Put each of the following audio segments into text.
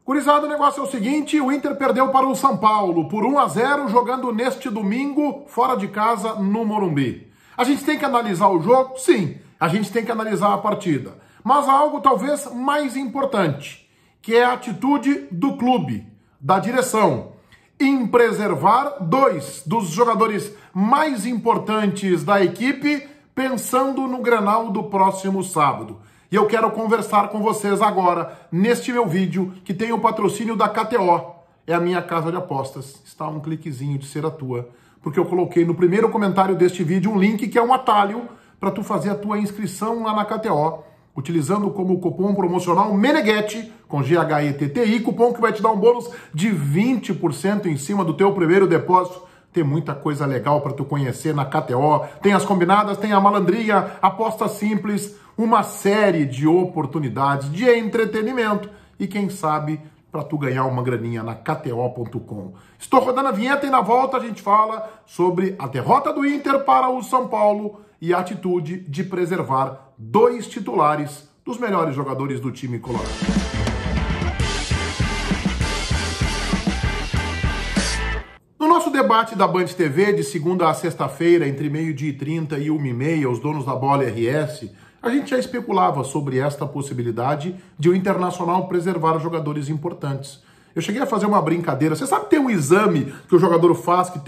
Gurizada, o negócio é o seguinte, o Inter perdeu para o São Paulo por 1-0, jogando neste domingo, fora de casa, no Morumbi. A gente tem que analisar o jogo? Sim, a gente tem que analisar a partida. Mas há algo talvez mais importante, que é a atitude do clube, da direção, em preservar dois dos jogadores mais importantes da equipe, pensando no Grenal do próximo sábado. E eu quero conversar com vocês agora, neste meu vídeo, que tem o patrocínio da KTO. É a minha casa de apostas. Está um cliquezinho de ser a tua. Porque eu coloquei no primeiro comentário deste vídeo um link que é um atalho para tu fazer a tua inscrição lá na KTO, utilizando como cupom promocional Meneghetti, com GHETTI, cupom que vai te dar um bônus de 20% em cima do teu primeiro depósito. Tem muita coisa legal para tu conhecer na KTO. Tem as combinadas, tem a malandrinha, aposta simples, uma série de oportunidades de entretenimento e quem sabe para tu ganhar uma graninha na KTO.com. Estou rodando a vinheta e na volta a gente fala sobre a derrota do Inter para o São Paulo e a atitude de preservar dois titulares dos melhores jogadores do time colorado. No nosso debate da Band TV, de segunda a sexta-feira, entre 12h30 e 1h30, os donos da bola RS, a gente já especulava sobre esta possibilidade de o Internacional preservar jogadores importantes. Eu cheguei a fazer uma brincadeira. Você sabe que tem um exame que o jogador faz, que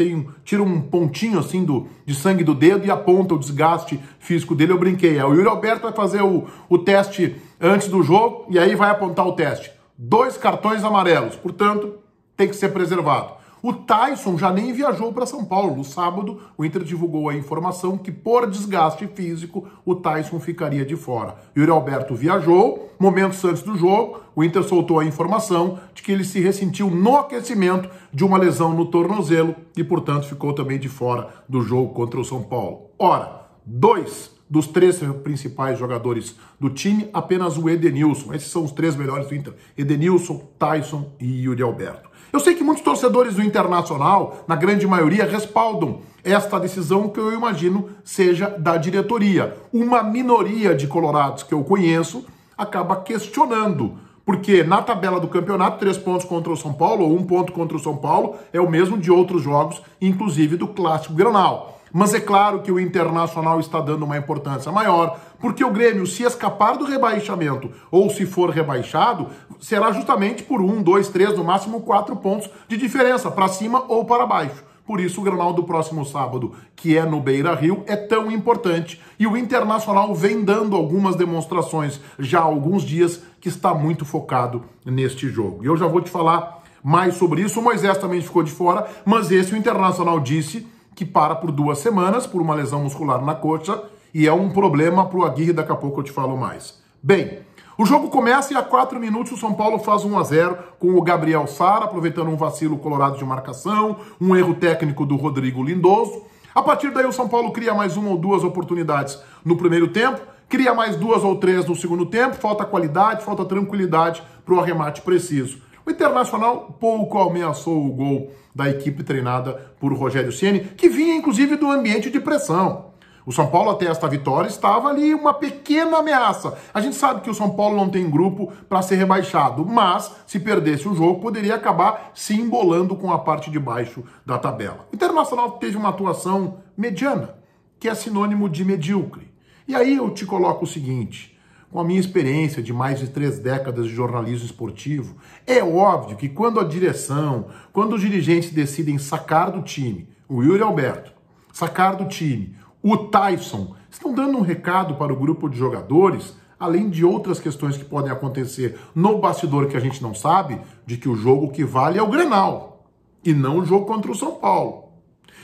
tira um pontinho assim de sangue do dedo e aponta o desgaste físico dele? Eu brinquei. O Yuri Alberto vai fazer o teste antes do jogo e aí vai apontar o teste. 2 cartões amarelos, portanto, tem que ser preservado. O Taison já nem viajou para São Paulo. No sábado, o Inter divulgou a informação que, por desgaste físico, o Taison ficaria de fora. Yuri Alberto viajou, momentos antes do jogo, o Inter soltou a informação de que ele se ressentiu no aquecimento de uma lesão no tornozelo e, portanto, ficou também de fora do jogo contra o São Paulo. Ora, 2 dos 3 principais jogadores do time, apenas o Edenilson. Esses são os 3 melhores do Inter. Edenilson, Taison e Yuri Alberto. Eu sei que muitos torcedores do Internacional, na grande maioria, respaldam esta decisão que eu imagino seja da diretoria. Uma minoria de colorados que eu conheço acaba questionando, porque na tabela do campeonato, 3 pontos contra o São Paulo, ou 1 ponto contra o São Paulo, é o mesmo de outros jogos, inclusive do Clássico Grenal. Mas é claro que o Internacional está dando uma importância maior, porque o Grêmio, se escapar do rebaixamento, ou se for rebaixado, será justamente por 1, 2, 3, no máximo 4 pontos de diferença, para cima ou para baixo. Por isso o Grenal do próximo sábado, que é no Beira-Rio, é tão importante. E o Internacional vem dando algumas demonstrações já há alguns dias que está muito focado neste jogo. E eu já vou te falar mais sobre isso. O Moisés também ficou de fora, mas esse o Internacional disse que para por 2 semanas, por uma lesão muscular na coxa, e é um problema para o Aguirre, daqui a pouco eu te falo mais. Bem, o jogo começa e a 4 minutos o São Paulo faz 1-0 com o Gabriel Sara, aproveitando um vacilo colorado de marcação, um erro técnico do Rodrigo Lindoso. A partir daí o São Paulo cria mais 1 ou 2 oportunidades no primeiro tempo, cria mais 2 ou 3 no segundo tempo, falta qualidade, falta tranquilidade para o arremate preciso. O Internacional pouco ameaçou o gol da equipe treinada por Rogério Ceni, que vinha inclusive do ambiente de pressão. O São Paulo até esta vitória estava ali uma pequena ameaça. A gente sabe que o São Paulo não tem grupo para ser rebaixado, mas se perdesse o jogo poderia acabar se embolando com a parte de baixo da tabela. O Internacional teve uma atuação mediana, que é sinônimo de medíocre. E aí eu te coloco o seguinte: com a minha experiência de mais de 3 décadas de jornalismo esportivo, é óbvio que quando a direção, quando os dirigentes decidem sacar do time o Yuri Alberto, sacar do time o Taison, estão dando um recado para o grupo de jogadores, além de outras questões que podem acontecer no bastidor que a gente não sabe, de que o jogo que vale é o Grenal, e não o jogo contra o São Paulo.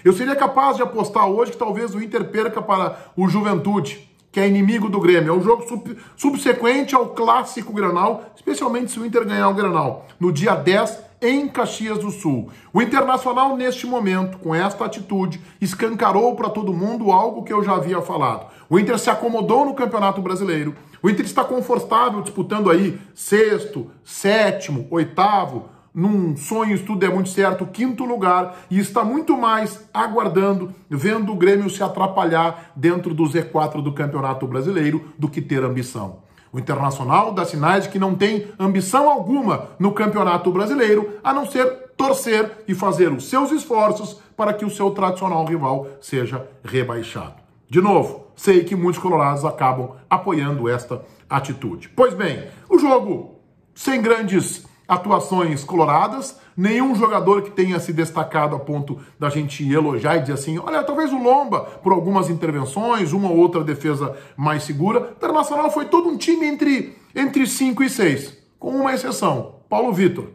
Eu seria capaz de apostar hoje que talvez o Inter perca para o Juventude, que é inimigo do Grêmio. É um jogo subsequente ao Clássico Grenal, especialmente se o Inter ganhar o Grenal, no dia 10, em Caxias do Sul. O Internacional, neste momento, com esta atitude, escancarou para todo mundo algo que eu já havia falado. O Inter se acomodou no Campeonato Brasileiro. O Inter está confortável disputando aí 6º, 7º, 8º, num sonho, isso tudo é muito certo, 5º lugar, e está muito mais aguardando, vendo o Grêmio se atrapalhar dentro do Z4 do Campeonato Brasileiro, do que ter ambição. O Internacional dá sinais de que não tem ambição alguma no Campeonato Brasileiro, a não ser torcer e fazer os seus esforços para que o seu tradicional rival seja rebaixado. De novo, sei que muitos colorados acabam apoiando esta atitude. Pois bem, o jogo sem grandes atuações coloradas, nenhum jogador que tenha se destacado a ponto da gente elogiar e dizer assim, olha, talvez o Lomba, por algumas intervenções, uma ou outra defesa mais segura. O Internacional foi todo um time entre 5 e 6, com uma exceção, Paulo Vitor.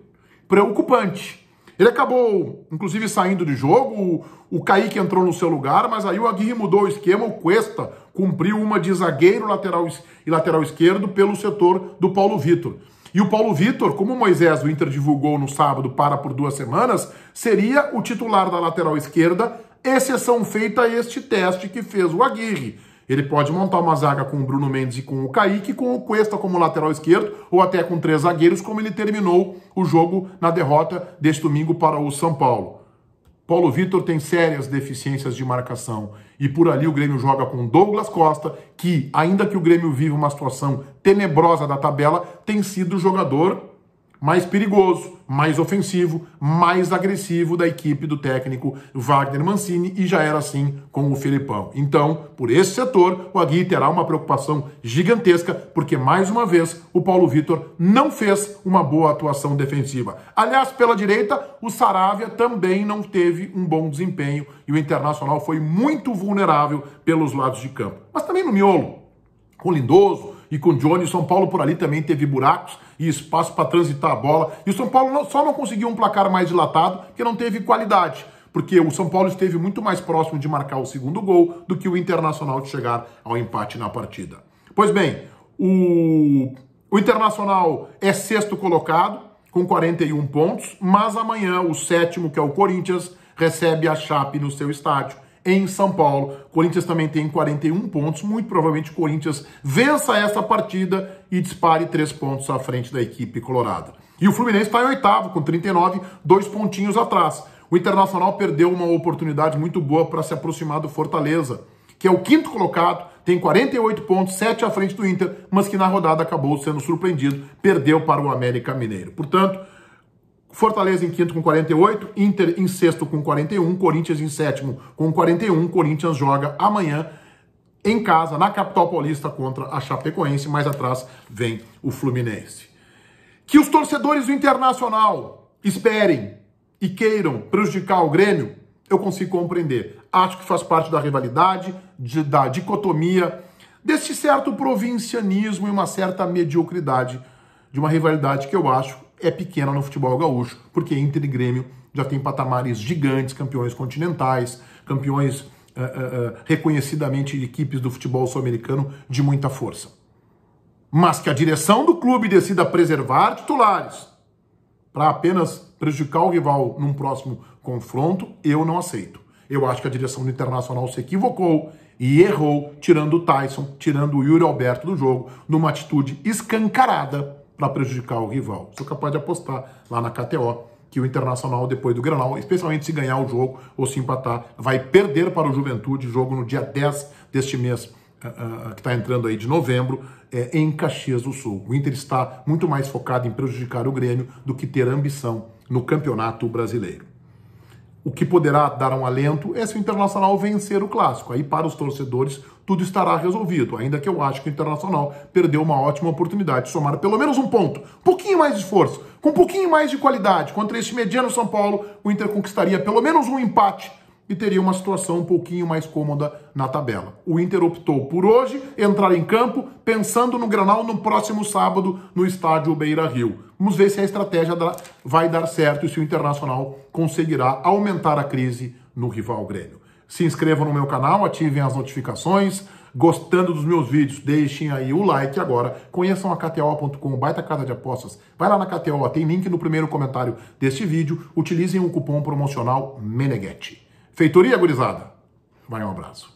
Preocupante. Ele acabou, inclusive, saindo de jogo, o Kaique entrou no seu lugar, mas aí o Aguirre mudou o esquema, o Cuesta cumpriu uma de zagueiro e lateral esquerdo pelo setor do Paulo Vitor. E o Paulo Vitor, como o Moisés, o Inter divulgou no sábado, para por 2 semanas, seria o titular da lateral esquerda, exceção feita a este teste que fez o Aguirre. Ele pode montar uma zaga com o Bruno Mendes e com o Kaique, com o Cuesta como lateral esquerdo, ou até com 3 zagueiros, como ele terminou o jogo na derrota deste domingo para o São Paulo. Paulo Vitor tem sérias deficiências de marcação e por ali o Grêmio joga com Douglas Costa, que, ainda que o Grêmio viva uma situação tenebrosa da tabela, tem sido o jogador mais perigoso, mais ofensivo, mais agressivo da equipe do técnico Wagner Mancini, e já era assim com o Filipão. Então, por esse setor, o Aguirre terá uma preocupação gigantesca, porque, mais uma vez, o Paulo Vitor não fez uma boa atuação defensiva. Aliás, pela direita, o Saravia também não teve um bom desempenho, e o Internacional foi muito vulnerável pelos lados de campo. Mas também no miolo, com Lindoso e com Johnny, o São Paulo por ali também teve buracos e espaço para transitar a bola. E o São Paulo só não conseguiu um placar mais dilatado porque não teve qualidade. Porque o São Paulo esteve muito mais próximo de marcar o segundo gol do que o Internacional de chegar ao empate na partida. Pois bem, o Internacional é 6º colocado com 41 pontos, mas amanhã o 7º, que é o Corinthians, recebe a Chape no seu estádio em São Paulo. O Corinthians também tem 41 pontos. Muito provavelmente o Corinthians vença essa partida e dispare 3 pontos à frente da equipe colorada. E o Fluminense está em 8º, com 39, 2 pontinhos atrás. O Internacional perdeu uma oportunidade muito boa para se aproximar do Fortaleza, que é o 5º colocado, tem 48 pontos, 7 à frente do Inter, mas que na rodada acabou sendo surpreendido, perdeu para o América Mineiro. Portanto, Fortaleza em 5º com 48, Inter em 6º com 41, Corinthians em 7º com 41. Corinthians joga amanhã em casa, na capital paulista, contra a Chapecoense. Mais atrás vem o Fluminense. Que os torcedores do Internacional esperem e queiram prejudicar o Grêmio, eu consigo compreender. Acho que faz parte da rivalidade, da dicotomia, desse certo provincianismo e uma certa mediocridade de uma rivalidade que eu acho é pequena no futebol gaúcho, porque Inter e Grêmio já tem patamares gigantes, campeões continentais, campeões reconhecidamente equipes do futebol sul-americano de muita força. Mas que a direção do clube decida preservar titulares para apenas prejudicar o rival num próximo confronto, eu não aceito. Eu acho que a direção do Internacional se equivocou e errou, tirando o Tyson, tirando o Yuri Alberto do jogo, numa atitude escancarada para prejudicar o rival. Sou capaz de apostar lá na KTO que o Internacional, depois do Grenal, especialmente se ganhar o jogo ou se empatar, vai perder para o Juventude, jogo no dia 10 deste mês, que está entrando aí de novembro, em Caxias do Sul. O Inter está muito mais focado em prejudicar o Grêmio do que ter ambição no Campeonato Brasileiro. O que poderá dar um alento é se o Internacional vencer o Clássico. Aí, para os torcedores, tudo estará resolvido. Ainda que eu acho que o Internacional perdeu uma ótima oportunidade de somar pelo menos um ponto. Um pouquinho mais de esforço, com um pouquinho mais de qualidade. Contra este mediano São Paulo, o Inter conquistaria pelo menos um empate e teria uma situação um pouquinho mais cômoda na tabela. O Inter optou por hoje entrar em campo pensando no Grenal no próximo sábado no estádio Beira-Rio. Vamos ver se a estratégia vai dar certo e se o Internacional conseguirá aumentar a crise no rival Grêmio. Se inscrevam no meu canal, ativem as notificações. Gostando dos meus vídeos, deixem aí o like agora. Conheçam a KTO.com, baita casa de apostas. Vai lá na KTO, tem link no primeiro comentário deste vídeo. Utilizem o cupom promocional MENEGHETI. Feitoria, gurizada. Vai, um abraço.